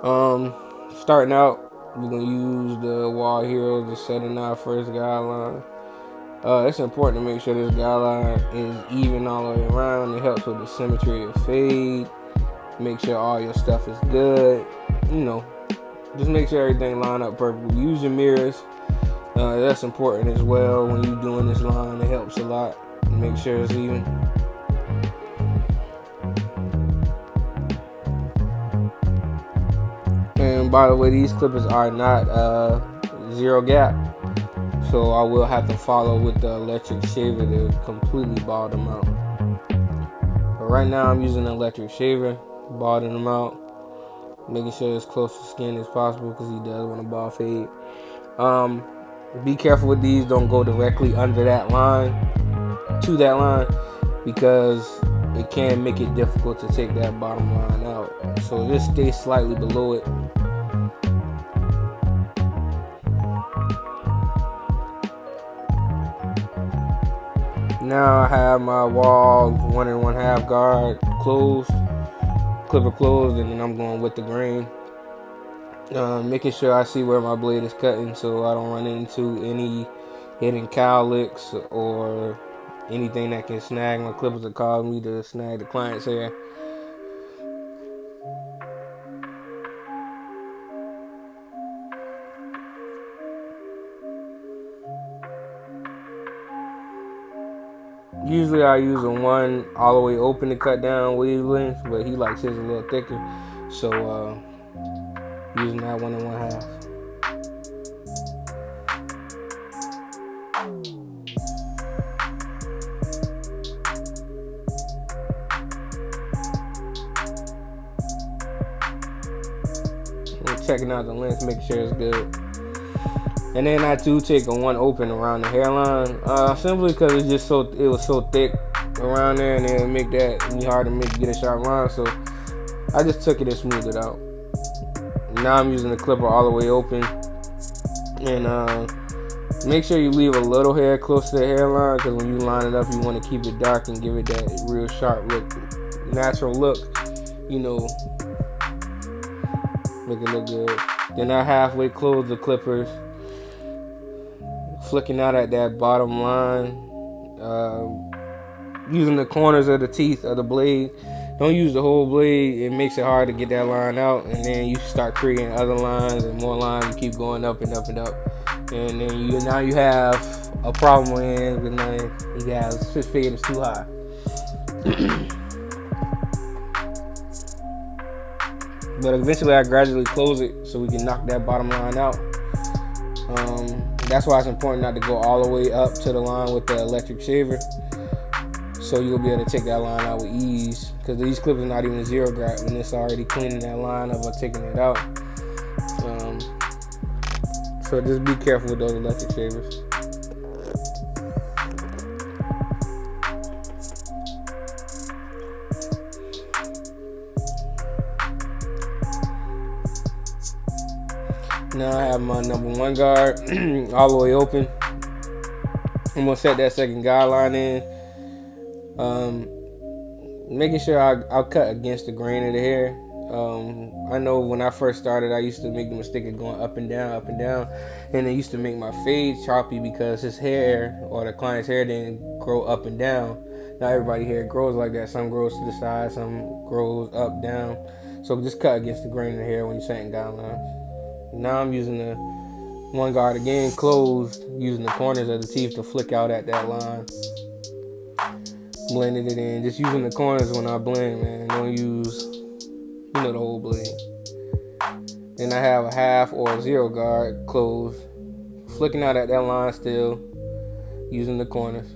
Starting out, we're gonna use the wall hero to set in our first guideline. It's important to make sure this guideline is even all the way around. It helps with the symmetry of fade. Make sure all your stuff is good. You know, just make sure everything line up perfectly. Use your mirrors. That's important as well when you're doing this line. It helps a lot. Make sure it's even. And by the way, these clippers are not zero gap, so I will have to follow with the electric shaver to completely ball them out. But right now I'm using the electric shaver, balling them out, making sure it's close to skin as possible because he does want to ball fade. Be careful with these, don't go directly under that line, to that line, because it can make it difficult to take that bottom line out. So just stay slightly below it. Now I have my wall 1 1/2 guard closed, clipper closed, and then I'm going with the grain. Making sure I see where my blade is cutting so I don't run into any hidden cowlicks or anything that can snag my clippers that cause me to snag the client's hair. Usually I use a 1 all the way open to cut down wavelengths, but he likes his a little thicker, so using that 1 1/2. Checking out the length, make sure it's good. And then I do take a 1 open around the hairline, simply because it was so thick around there, and it would make that hard to get a sharp line. So I just took it and smoothed it out. Now I'm using the clipper all the way open, and make sure you leave a little hair close to the hairline, because when you line it up, you want to keep it dark and give it that real sharp look, natural look. You know, make it look good. Then I halfway close the clippers, flicking out at that bottom line, using the corners of the teeth of the blade. Don't use the whole blade. It makes it hard to get that line out, and then you start creating other lines and more lines. You keep going up and up and up, and then now you have a problem with now you have his fade is too high. But eventually I gradually close it so we can knock that bottom line out. That's why it's important not to go all the way up to the line with the electric shaver, so you'll be able to take that line out with ease, because these clippers are not even zero gap and it's already cleaning that line up or taking it out. So just be careful with those electric shavers. Now I have my number 1 guard all the way open. I'm gonna set that second guideline in, making sure I'll cut against the grain of the hair. I know when I first started, I used to make the mistake of going up and down, and it used to make my fade choppy because his hair or the client's hair didn't grow up and down. Not everybody's hair grows like that. Some grows to the side, some grows up, down. So just cut against the grain of the hair when you're setting guidelines. Now I'm using the 1 guard again, closed, using the corners of the teeth to flick out at that line. Blending it in, just using the corners when I blend, man. Don't use, the whole blade. Then I have a 1/2 or a 0 guard closed, flicking out at that line still, using the corners.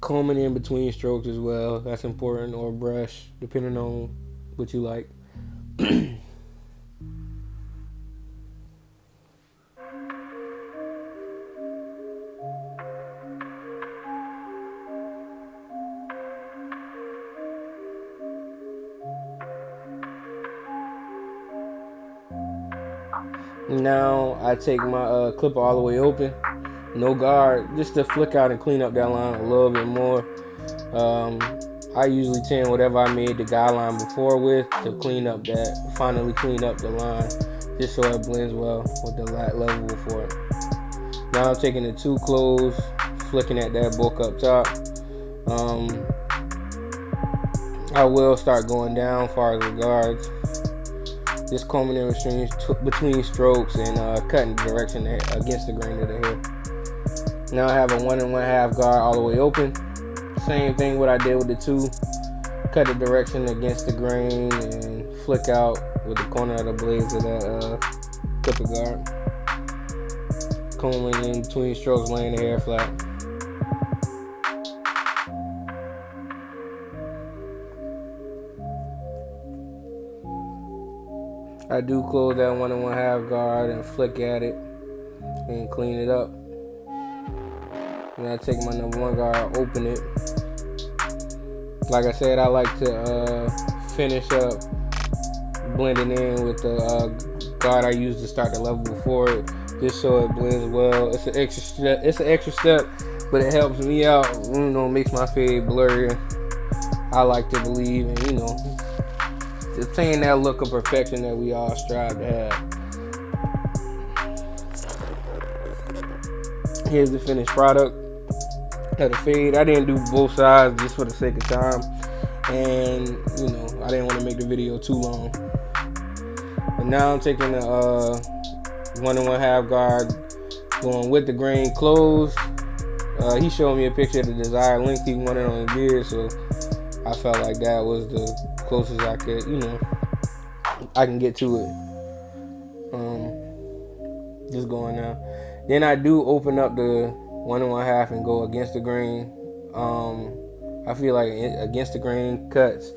Combing in between strokes as well, that's important, or brush, depending on what you like. Now I take my clipper all the way open, no guard, just to flick out and clean up that line a little bit more. I usually tend whatever I made the guideline before with to clean up finally clean up the line, just so it blends well with the level before it. Now I'm taking the two clothes, flicking at that bulk up top. I will start going down as far as the guards, just combing in between strokes and cutting the direction against the grain of the hair. Now I have a 1 1/2 guard all the way open. Same thing what I did with the two. Cut the direction against the grain and flick out with the corner of the blades of that clipper guard. Combing in between strokes, laying the hair flat. I do close that 1 1/2 guard and flick at it and clean it up. And I take my number 1 guard, open it. Like I said, I like to finish up blending in with the guard I used to start the level before it, just so it blends well. It's an extra step, but it helps me out. Makes my fade blurry. I like to believe in, obtain that look of perfection that we all strive to have. Here's the finished product of the fade. I didn't do both sides just for the sake of time, and I didn't want to make the video too long. But now I'm taking the 1 1/2 guard, going with the grain closed. He showed me a picture of the desired length he wanted on his beard, so I felt like that was the closest I could, I can get to it. Just going now. Then I do open up the 1 1/2 and go against the grain. I feel like against the grain cuts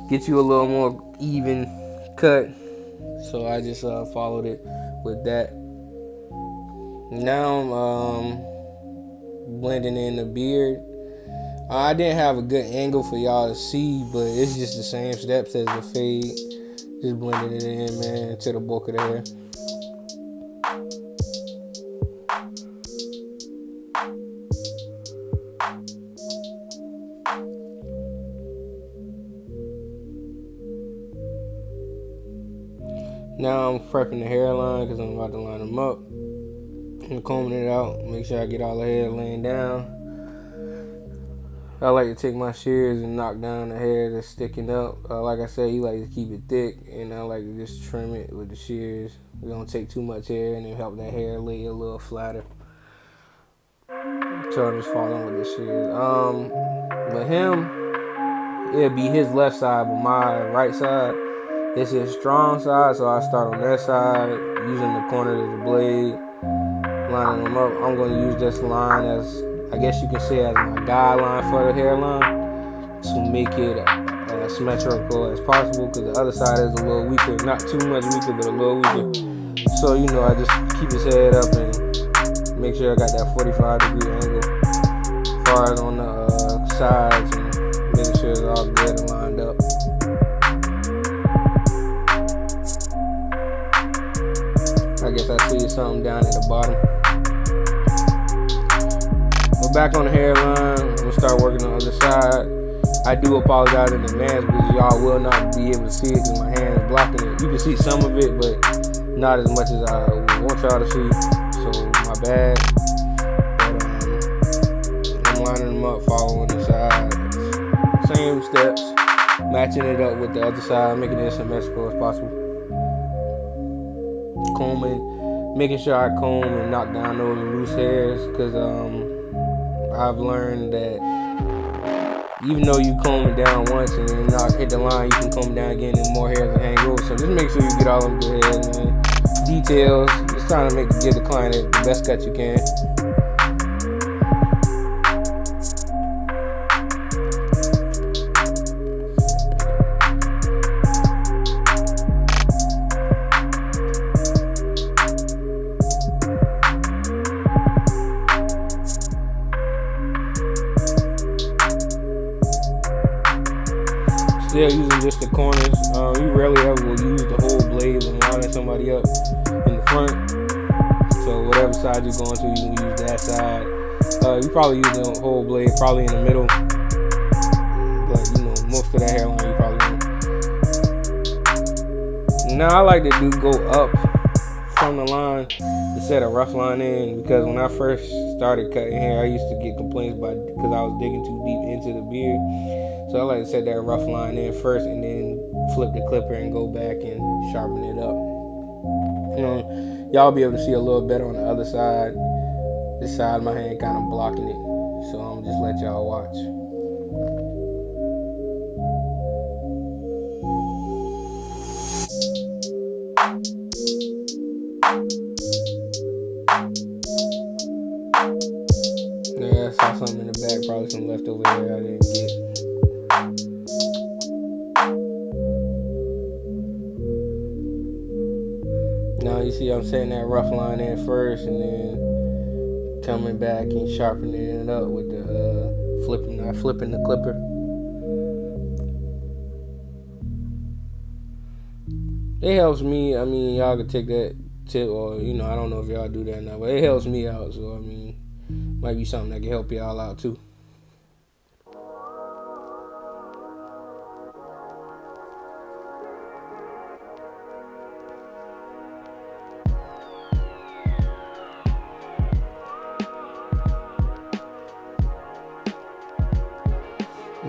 get you a little more even cut, so I just followed it with that. Now I'm blending in the beard. I didn't have a good angle for y'all to see, but it's just the same steps as the fade. Just blending it in, man, to the bulk of the hair. Now I'm prepping the hairline because I'm about to line them up. I'm combing it out, make sure I get all the hair laying down. I like to take my shears and knock down the hair that's sticking up. Like I said, you like to keep it thick, and I like to just trim it with the shears. We don't take too much hair, and it help that hair lay a little flatter. So I'm just following with the shears. But him, it'll be his left side, but my right side, it's his strong side, so I start on that side, using the corner of the blade, lining them up. I'm going to use this line as, I guess you can say, as my guideline for the hairline to make it as symmetrical as possible, because the other side is a little weaker. Not too much weaker, but a little weaker. So, I just keep his head up and make sure I got that 45-degree angle as far as on the sides, and making sure it's all good and lined up. I guess I see something down at the bottom. But back on the hairline, we'll start working on the other side. I do apologize in advance because y'all will not be able to see it because my hand is blocking it. You can see some of it, but not as much as I want y'all to see. So my bad. But I'm lining them up, following the sides. Same steps, matching it up with the other side, making it as symmetrical as possible. Combing, making sure I comb and knock down those loose hairs, because I've learned that even though you comb it down once and then not hit the line, you can comb it down again and more hairs will hang over. So just make sure you get all them good hairs, man. Details, just trying to give the client the best cut you can. Still using just the corners. You rarely ever will use the whole blade when lining somebody up in the front. So whatever side you're going to, you can use that side. You probably use the whole blade, probably in the middle. But most of that hairline you probably won't. Now I like to go up from the line instead of rough line in, because when I first started cutting hair, I used to get complaints because I was digging too deep into the beard. So I like to set that rough line in first and then flip the clipper and go back and sharpen it up. Y'all be able to see a little better on the other side. This side of my hand kind of blocking it. So I'm just let y'all watch. Yeah, I saw something in the back, probably some leftover hair I didn't get. Now you see I'm setting that rough line in first and then coming back and sharpening it up with the flipping the clipper. It helps me. I mean, y'all can take that tip, or I don't know if y'all do that now, but it helps me out. So I mean, might be something that can help y'all out too.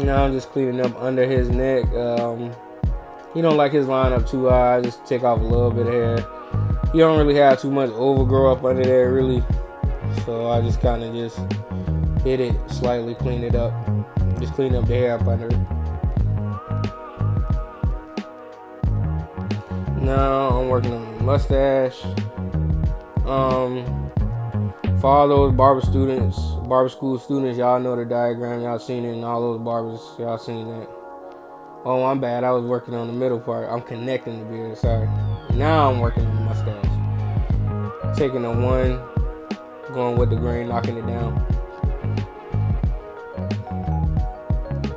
I'm just cleaning up under his neck. He don't like his line up too high. Just take off a little bit of hair. He don't really have too much overgrow up under there, really. So I just kind of just hit it slightly, clean it up. Just clean up the hair up under it. Now I'm working on the mustache. For all those barber school students, y'all know the diagram. Y'all seen it, and all those barbers, y'all seen that. Oh, I'm bad. I was working on the middle part. I'm connecting the beard. Sorry. Now I'm working on the mustache. Taking a one, going with the grain, knocking it down.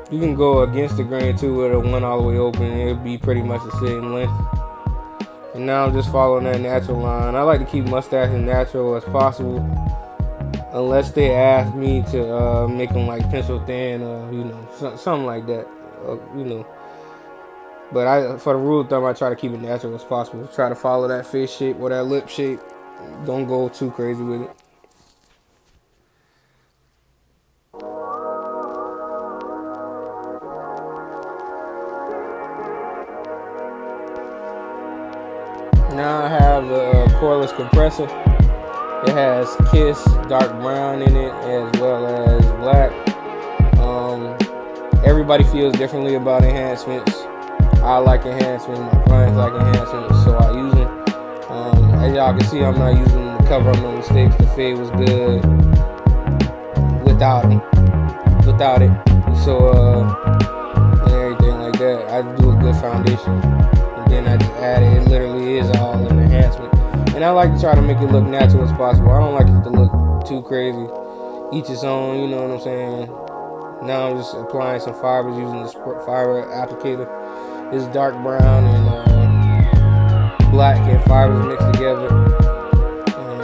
You can go against the grain too with a one all the way open. It'll be pretty much the same length. And now I'm just following that natural line. I like to keep mustache as natural as possible, unless they ask me to make them like pencil thin or something like that. But for the rule of thumb, I try to keep it natural as possible. Try to follow that face shape or that lip shape. Don't go too crazy with it. Now I have a cordless compressor. It has Kiss dark brown in it as well as black. Everybody feels differently about enhancements. I like enhancements. My clients like enhancements, so I use them. As y'all can see, I'm not using them to cover up no mistakes. The fade was good without it. So and everything like that. I do a good foundation. Then I just add it. It literally is all an enhancement. And I like to try to make it look natural as possible. I don't like it to look too crazy. Each its own, you know what I'm saying? Now I'm just applying some fibers using this fiber applicator. It's dark brown and black and fibers mixed together. And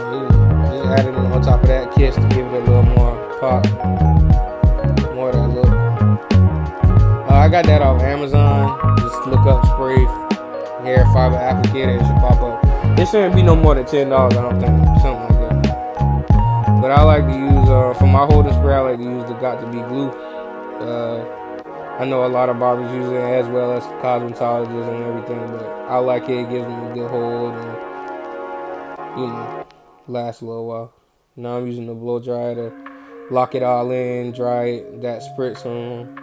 just added on top of that Kiss to give it a little more pop. More of that look. I got that off Amazon. Just look up spray hair fiber applicator, it should pop up. It shouldn't be no more than $10, I don't think, something like that. But I like to use for my holding spray, I like to use the Got to Be glue. I know a lot of barbers use it as well as cosmetologists and everything, but I like it. It gives me a good hold and lasts a little while. Now I'm using the blow dryer to lock it all in, dry it, that spritz on.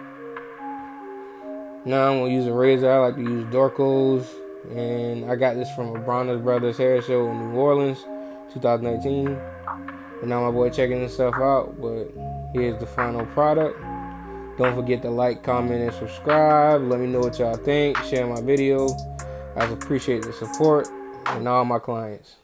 Now I'm gonna use a razor. I like to use Dorco's. And I got this from a Bronner's Brothers hair show in New Orleans, 2019. And now my boy checking this stuff out, but here's the final product. Don't forget to like, comment, and subscribe. Let me know what y'all think. Share my video. I appreciate the support and all my clients.